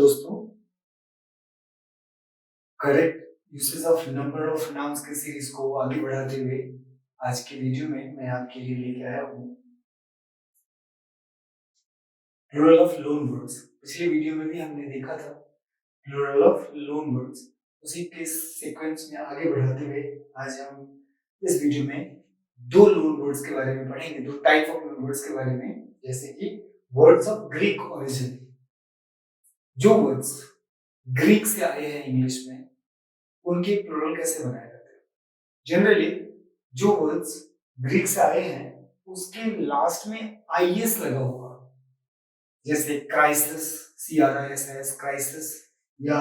दोस्तों, correct usage of number of nouns की series को आगे बढ़ाते हुए आज की वीडियो में मैं आपके लिए लेके आया हूँ प्लूरल ऑफ लोन वर्ड्स। पिछली वीडियो में भी हमने देखा था प्लूरल ऑफ लोन वर्ड्स। उसी के सीक्वेंस में आगे बढ़ाते हुए आज हम इस वीडियो में दो लोन वर्ड्स के बारे में पढ़ेंगे, दो टाइप ऑफ लोन वर्ड्स के बारे में, जैसे कि वर्ड्स ऑफ ग्रीक ओरिजिन। जो वर्ड्स ग्रीक से आए हैं इंग्लिश में, उनके प्लूरल कैसे बनाए जाते हैं। जनरली जो वर्ड्स ग्रीक से आए हैं उसके लास्ट में आईएस लगा होगा, जैसे क्राइसिस, CRISIS क्राइसिस, या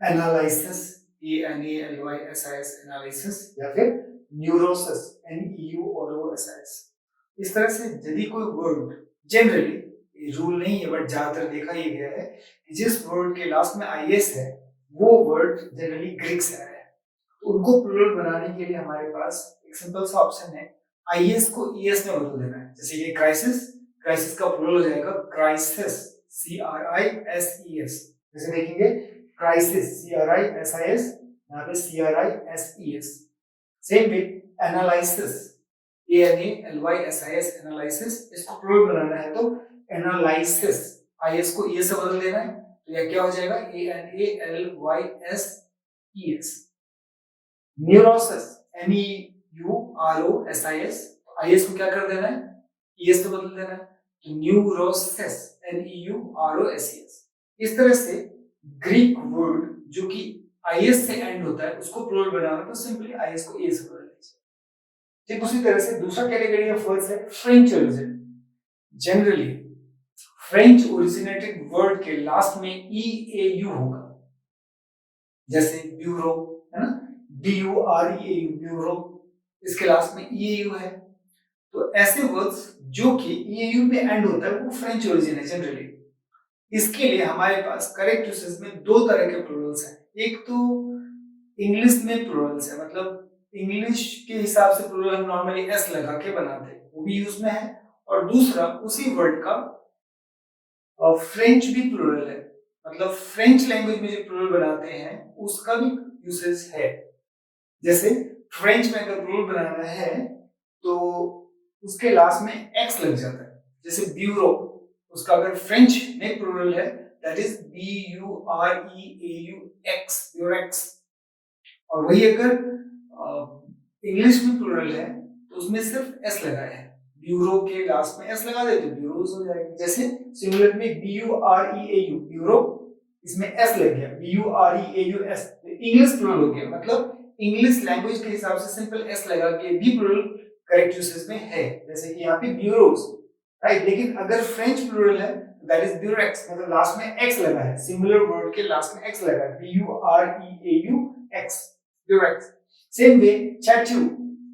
एनालिसिस, ANALYSIS एनालिसिस, या फिर न्यूरोसिस, NEUROSIS। इस तरह से यदि कोई वर्ड, जनरली रूल नहीं है बट ज्यादातर देखा ही गया है कि जिस वर्ड के लास्ट में आईएस है वो वर्ड जनरली ग्रीक से आया है। तो उनको प्लूरल बनाने के लिए हमारे पास एक सिंपल सा ऑप्शन है, आईएस को ईएस में बदल देना है। जैसे ये क्राइसिस, क्राइसिस का प्लूरल हो जाएगा क्राइसिस, CRISES। जैसे देखेंगे क्राइसिस, CRISIS, यहाँ पे CRISES। Same way analysis, ANALYSIS analysis, इसको प्लूरल बनाना है तो एनालिसिस, आईएस को ईएस से बदल देना है, तो यह क्या हो जाएगा ANALYSES। न्यूरोसिस, NEUROSIS, आईएस को क्या कर देना है, ईएस से बदल देना है, तो न्यूरोसिस, NEUROSIS। इस तरह से ग्रीक वर्ड जो कि आईएस से एंड होता है उसको प्लूरल बनाना तो सिंपली आईएस को ए से बदल लीजिए। ठीक उसी तरह से दूसरा कैटेगरी ऑफ वर्ड्स है French origin. Generally French originated word के लास्ट में EAU होगा, जैसे ब्यूरो है ना, BUREAU ब्यूरो, इसके लास्ट में EAU है। तो ऐसे वर्ड्स जो कि EAU पे एंड होता है वो फ्रेंच ओरिजिन है जनरली। इसके लिए हमारे पास करेक्ट यूसेज में दो तरह के प्लूरल्स हैं। एक तो इंग्लिश में प्लूरल्स है, मतलब इंग्लिश के हिसाब से प्लूरल हम नॉर्मली एस लगा के बनाते हैं, वो भी यूज में है। और दूसरा उसी वर्ड का फ्रेंच भी प्लूरल है, मतलब फ्रेंच लैंग्वेज में जो प्लूरल बनाते हैं उसका भी यूसेज है। जैसे फ्रेंच में अगर प्लूरल बनाना है तो उसके लास्ट में एक्स लग जाता है, जैसे ब्यूरो, उसका अगर फ्रेंच में प्लूरल है दैट इज BUREAUX, ब्यूरेक्स। और वही अगर इंग्लिश में प्लूरल है तो उसमें सिर्फ एस लगाया है, ब्यूरो के लास्ट में एस लगा दे तो ब्यूरोज हो जाएगा। जैसे सिमिलर में BUREAU ब्यूरो, इसमें एस लग गया, BUREAUS, इंग्लिश प्लूरल हो गया। मतलब इंग्लिश लैंग्वेज के हिसाब से सिंपल एस लगा के भी प्लूरल करेक्ट यूसेज में है, जैसे कि यहाँ पे ब्यूरोज, राइट। लेकिन अगर फ्रेंच प्लूरल है दैट इज ब्यूरेक्स, मतलब लास्ट में एक्स लगा है, सिमिलर वर्ड के लास्ट में एक्स लगा है, BUREAUX ब्यूरेक्स। सेम वे चैट्यू,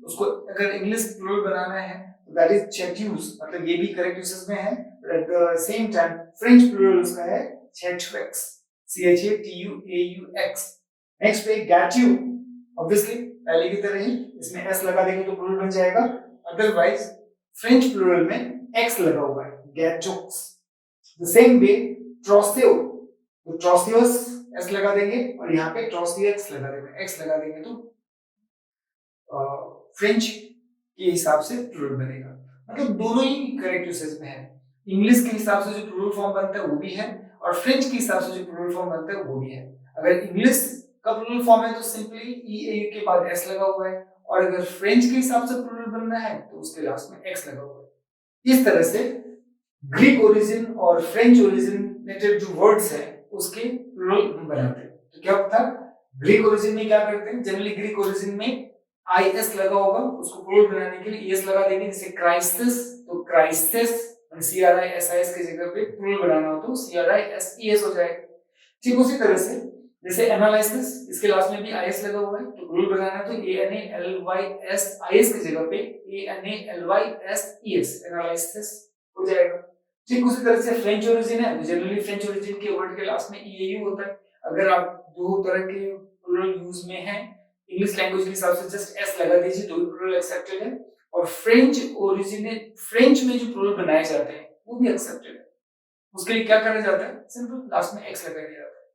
उसको अगर इंग्लिश प्लूरल बनाना है तो दैट इज चैट्यूज, मतलब ये भी करेक्ट यूसेज में है। At the same time French plural उसका है चैट्यूएक्स, CHATUAUX। नेक्स्ट पे गैट्यू, ऑब्वियसली पहले की तरह ही इसमें एस लगा देंगे तो प्लूरल बन जाएगा, अदरवाइज फ्रेंच प्लूरल में एक्स लगा हुआ है, गैटोक्स। द सेम वे ट्रोसियो, तो ट्रोसियोस एस लगा देंगे और यहाँ पे ट्रोसियोक्स लगा देंगे, एक्स लगा देंगे तो फ्रेंच के हिसाब से प्लूरल बनेगा। मतलब दोनों ही करेक्ट यूसेज में है, इंग्लिश के हिसाब से जो प्लूरल फॉर्म बनता है वो भी है और फ्रेंच के हिसाब से जो प्लूरल फॉर्म बनता है वो भी है। अगर इंग्लिश का प्लूरल फॉर्म है तो सिंपली EAU के बाद S लगा हुआ है, और अगर फ्रेंच के हिसाब से प्लूरल बनना है तो उसके लास्ट में X लगा हुआ है। इस तरह से ग्रीक ओरिजिन और फ्रेंच ओरिजिनेटेड जो वर्ड्स है उसके प्लूरल हम बनाते हैं। तो क्या होता है, ग्रीक ओरिजिन में क्या करते हैं, जनरली ग्रीक ओरिजिन में IS लगा होगा, उसको प्लूरल बनाने के लिए ES लगा देंगे, जैसे क्राइसिस, तो क्राइसिस CRISIS की जगह पे प्लूरल बनाना हो तो CRISES हो जाएगा। ठीक उसी तरह से जैसे एनालिसिस, इसके लास्ट में भी IS लगा हुआ है तो प्लूरल बनाना है तो ANALYSIS की जगह पे ANALYSES एनालिसिस हो जाएगा। ठीक उसी तरह से फ्रेंच ओरिजिन है, जनरली फ्रेंच ओरिजिन के वर्ड के लास्ट में EAU होता है। अगर आप दो तरह के प्लूरल यूज में हैं, इंग्लिश लैंग्वेज के हिसाब से जस्ट एस लगा दीजिए तो भी प्लूरल एक्सेप्टेड है, और फ्रेंच ओरिजिन, फ्रेंच में जो प्लूरल बनाए जाते हैं वो भी एक्सेप्टेड है। उसके लिए क्या करा जाता है, सिंपल लास्ट में एक्स लगा दिया जाता है।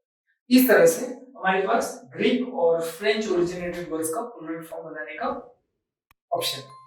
इस तरह से हमारे पास ग्रीक और फ्रेंच ओरिजिनेटेड वर्ड्स का प्लूरल फॉर्म बनाने का ऑप्शन है।